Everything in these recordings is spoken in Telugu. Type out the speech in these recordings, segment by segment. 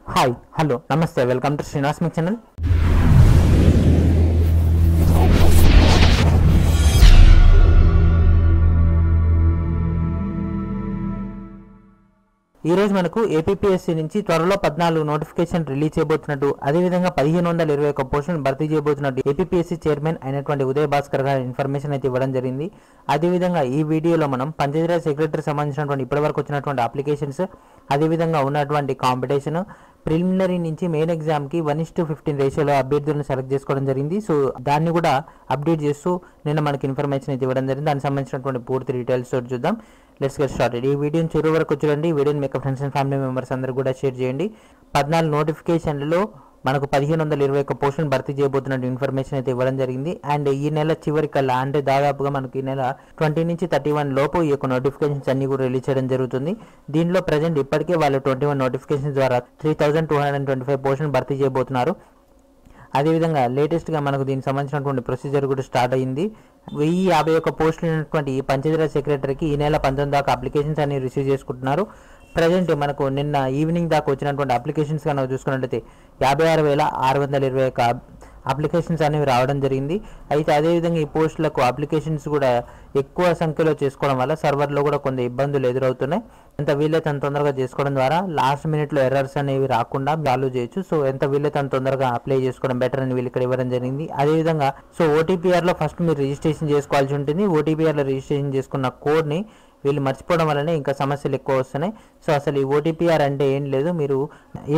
హాయ్ హలో నమస్తే welcome to Srinivas me channel. ఈ రోజు మనకు ఏపీపీఎస్సీ నుంచి త్వరలో 14 నోటిఫికేషన్ రిలీజ్ చేయబోతున్నట్టు, అదేవిధంగా 1521 పోస్టులను భర్తీ చేయబోతున్నట్టు ఏపీపీఎస్సీ చైర్మన్ అయినటువంటి ఉదయ్ భాస్కర్ గారి ఇన్ఫర్మేషన్ అయితే ఇవ్వడం జరిగింది. అదేవిధంగా ఈ వీడియోలో మనం పంచాయతీరాజ్ సెక్రటరీ సంబంధించినటువంటి ఇప్పటివరకు వచ్చినటువంటి అప్లికేషన్స్, అదేవిధంగా ఉన్నటువంటి కాంపిటీషన్, ప్రిలిమినరీ నుంచి మెయిన్ ఎగ్జామ్కి 1:15 రేషియోలో అభ్యర్థులను సెలెక్ట్ చేసుకోవడం జరిగింది. సో దాన్ని కూడా అప్డేట్ చేస్తూ నిన్న మనకి ఇన్ఫర్మేషన్ అయితే ఇవ్వడం జరిగింది. దానికి సంబంధించినటువంటి పూర్తి డీటెయిల్స్ చూద్దాం. Let's get started. ఈ వీడియోని చివరి వరకు చూడండి. ఈ వీడియోని మీకు ఫ్రెండ్స్ అండ్ ఫ్యామిలీ మెంబర్స్ అందరూ కూడా షేర్ చేయండి. 14 నోటిఫికేషన్లలో మనకు 1521 పోస్టులను భర్తీ చేయబోతున్నట్టు ఇన్ఫర్మేషన్ అయితే ఇవ్వడం జరిగింది. అండ్ ఈ నెల చివరికల్లా అంటే దాదాపుగా మనకి ఈ నెల 20 నుంచి 31 లోపు ఈ యొక్క నోటిఫికేషన్స్ అన్ని కూడా రిలీజ్ చేయడం జరుగుతుంది. దీనిలో ప్రజెంట్ ఇప్పటికే వాళ్ళు 21 నోటిఫికేషన్ ద్వారా 3225 పోస్టులను భర్తీ చేయబోతున్నారు. అదేవిధంగా లేటెస్ట్గా మనకు దీనికి సంబంధించినటువంటి ప్రొసీజర్ కూడా స్టార్ట్ అయ్యింది. 1051 పోస్టులు ఉన్నటువంటి ఈ పంచాయతీరాజ్ సెక్రటరీకి ఈ నెల 19 దాకా అప్లికేషన్స్ అన్ని రిసీవ్ చేసుకుంటున్నారు. ప్రజెంట్ మనకు నిన్న ఈవినింగ్ దాకా వచ్చినటువంటి అప్లికేషన్స్ కనుక చూసుకున్నట్లయితే 56,621 అప్లికేషన్స్ అనేవి రావడం జరిగింది. అయితే అదేవిధంగా ఈ పోస్టులకు అప్లికేషన్స్ కూడా ఎక్కువ సంఖ్యలో చేసుకోవడం వల్ల సర్వర్లో కూడా కొన్ని ఇబ్బందులు ఎదురవుతున్నాయి. ఎంత వీలైతే అంత తొందరగా చేసుకోవడం ద్వారా లాస్ట్ మినిట్లో ఎర్రర్స్ అనేవి రాకుండా సాల్వ్ చేయొచ్చు. సో ఎంత వీలైతే అంత తొందరగా అప్లై చేసుకోవడం బెటర్ అని వీళ్ళు ఇక్కడ ఇవ్వడం జరిగింది. అదేవిధంగా సో ఓటీపీఆర్లో ఫస్ట్ మీరు రిజిస్ట్రేషన్ చేసుకోవాల్సి ఉంటుంది. ఓటీపీఆర్లో రిజిస్ట్రేషన్ చేసుకున్న కోడ్ని వీళ్ళు మర్చిపోవడం వల్లనే ఇంకా సమస్యలు ఎక్కువ వస్తున్నాయి. సో అసలు ఈ ఓటీపీఆర్ అంటే ఏం లేదు, మీరు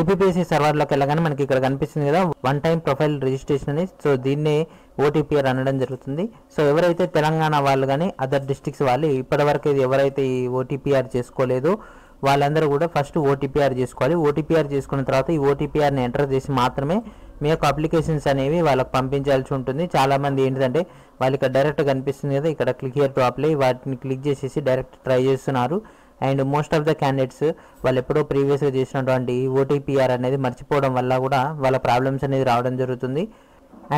ఏపీపీఎస్సీ సర్వర్లోకి వెళ్ళగానే మనకి ఇక్కడ కనిపిస్తుంది కదా వన్ టైం ప్రొఫైల్ రిజిస్ట్రేషన్ అని. సో దీన్నే ఓటీపీఆర్ అనడం జరుగుతుంది. సో ఎవరైతే తెలంగాణ వాళ్ళు కానీ అదర్ డిస్ట్రిక్ట్స్ వాళ్ళు ఇప్పటివరకు ఎవరైతే ఈ ఓటీపీఆర్ చేసుకోలేదో వాళ్ళందరూ కూడా ఫస్ట్ ఓటీపీఆర్ చేసుకోవాలి. ఓటీపీఆర్ చేసుకున్న తర్వాత ఈ ఓటీపీఆర్ని ఎంటర్ చేసి మాత్రమే మీ యొక్క అప్లికేషన్స్ అనేవి వాళ్ళకి పంపించాల్సి ఉంటుంది. చాలామంది ఏంటంటే వాళ్ళకి డైరెక్ట్ కనిపిస్తుంది కదా ఇక్కడ క్లిక్ హియర్ టు అప్లై, వాటిని క్లిక్ చేసేసి డైరెక్ట్ ట్రై చేస్తున్నారు. And most of the candidates వాళ్ళు ఎప్పుడో ప్రీవియస్గా చేసినటువంటి ఓటీపీఆర్ అనేది మర్చిపోవడం వల్ల కూడా వాళ్ళ ప్రాబ్లమ్స్ అనేది రావడం జరుగుతుంది.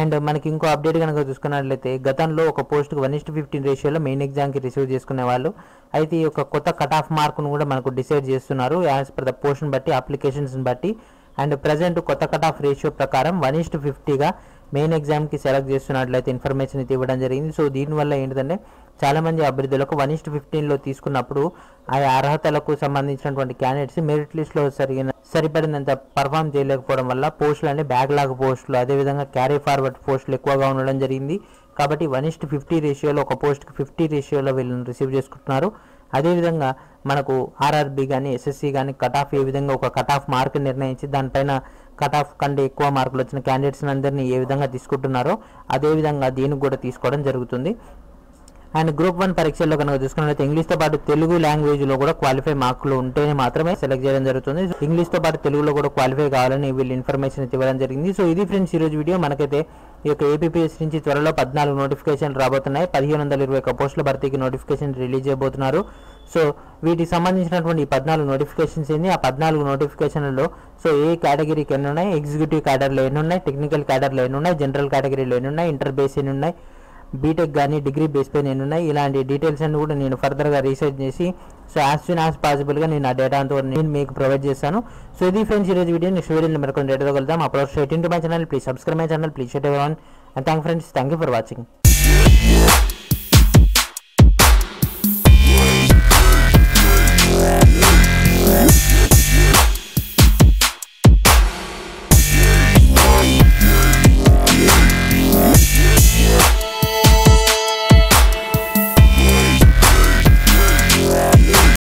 అండ్ మనకి ఇంకో అప్డేట్ కనుక చూసుకున్నట్లయితే గతంలో ఒక పోస్ట్కి 1:15 రేషియోలో మెయిన్ ఎగ్జామ్కి రిసీవ్ చేసుకునే వాళ్ళు అయితే ఈ యొక్క కొత్త కట్ ఆఫ్ మార్కును కూడా మనకు డిసైడ్ చేస్తున్నారు యాజ్ పర్ ద పోస్ట్ని బట్టి, అప్లికేషన్స్ని బట్టి. అండ్ ప్రజెంట్ కొత్త కట్ ఆఫ్ రేషియో ప్రకారం 1:50గా మెయిన్ ఎగ్జామ్కి సెలెక్ట్ చేస్తున్నట్లయితే ఇన్ఫర్మేషన్ అయితే ఇవ్వడం జరిగింది. సో దీనివల్ల ఏంటంటే చాలామంది అభ్యర్థులకు 1:15లో తీసుకున్నప్పుడు ఆ అర్హతలకు సంబంధించినటువంటి క్యాండిడేట్స్ మెరిట్ లిస్ట్లో సరిపడినంత పర్ఫామ్ చేయలేకపోవడం వల్ల పోస్టులు అంటే బ్యాక్లాగ్ పోస్టులు, అదేవిధంగా క్యారీ ఫార్వర్డ్ పోస్టులు ఎక్కువగా ఉండడం జరిగింది. కాబట్టి 1:50 రేషియోలో ఒక పోస్ట్కి 50 రేషియోలో వీళ్ళని రిసీవ్ చేసుకుంటున్నారు. అదేవిధంగా మనకు ఆర్ఆర్బీ కానీ ఎస్ఎస్సి కానీ కట్ ఆఫ్ ఏ విధంగా ఒక కట్ ఆఫ్ మార్క్ నిర్ణయించి దానిపైన కట్ ఆఫ్ కంటే ఎక్కువ మార్కులు వచ్చిన క్యాండిడేట్స్ అందరినీ ఏ విధంగా తీసుకుంటున్నారో అదేవిధంగా దీనికి కూడా తీసుకోవడం జరుగుతుంది. అండ్ గ్రూప్ 1 పరీక్షల్లో కనుక చూసుకున్నట్లయితే ఇంగ్లీష్తో పాటు తెలుగు లాంగ్వేజ్లో కూడా క్వాలిఫై మార్కులు ఉంటేనే మాత్రమే సెలెక్ట్ చేయడం జరుగుతుంది. ఇంగ్లీష్తో పాటు తెలుగులో కూడా క్వాలిఫై కావాలని వీళ్ళు ఇన్ఫర్మేషన్ ఇవ్వడం జరిగింది. సో ఇది ఫ్రెండ్స్ ఈరోజు వీడియో. మనకైతే ఈ యొక్క ఏపీపీఎస్సీ నుంచి త్వరలో 14 నోటిఫికేషన్లు రాబోతున్నాయి. 1521 పోస్టుల భర్తీకి నోటిఫికేషన్ రిలీజ్ చేయబోతున్నారు. సో వీటికి సంబంధించినటువంటి 14 నోటిఫికేషన్స్ ఏంది, ఆ 14 నోటిఫికేషన్లలో సో ఏ కేటగిరీకి ఎన్ని ఉన్నాయి, ఎగ్జిక్యూటివ్ క్యాడర్లో ఎన్ని ఉన్నాయి, టెక్నికల్ క్యాడర్లో ఎన్ని ఉన్నాయి, జనరల్ కేటగిరీలో ఎన్ని ఉన్నాయి, ఇంటర్ బేస్ ఎన్ని ఉన్నాయి, బీటెక్ కానీ డిగ్రీ బేస్ పైన ఎన్ని ఉన్నాయి, ఇలాంటి డీటెయిల్స్ అన్ని కూడా నేను ఫర్దర్గా రీసెర్చ్ చేసి సో యాజ్ సూన్ యాజ్ పాసిబుల్గా నేను ఆ డేటా అంతా నేను మీకు ప్రొవైడ్ చేస్తాను. సో ఇది ఫ్రెండ్స్ ఈరోజు వీడియో. నెక్స్ట్ వీడియోలో మరికొన్ని డేటాతో కలుద్దాం. Upload straight into my channel. Please subscribe my channel. Please share everyone and thank friends. Thank you for watching.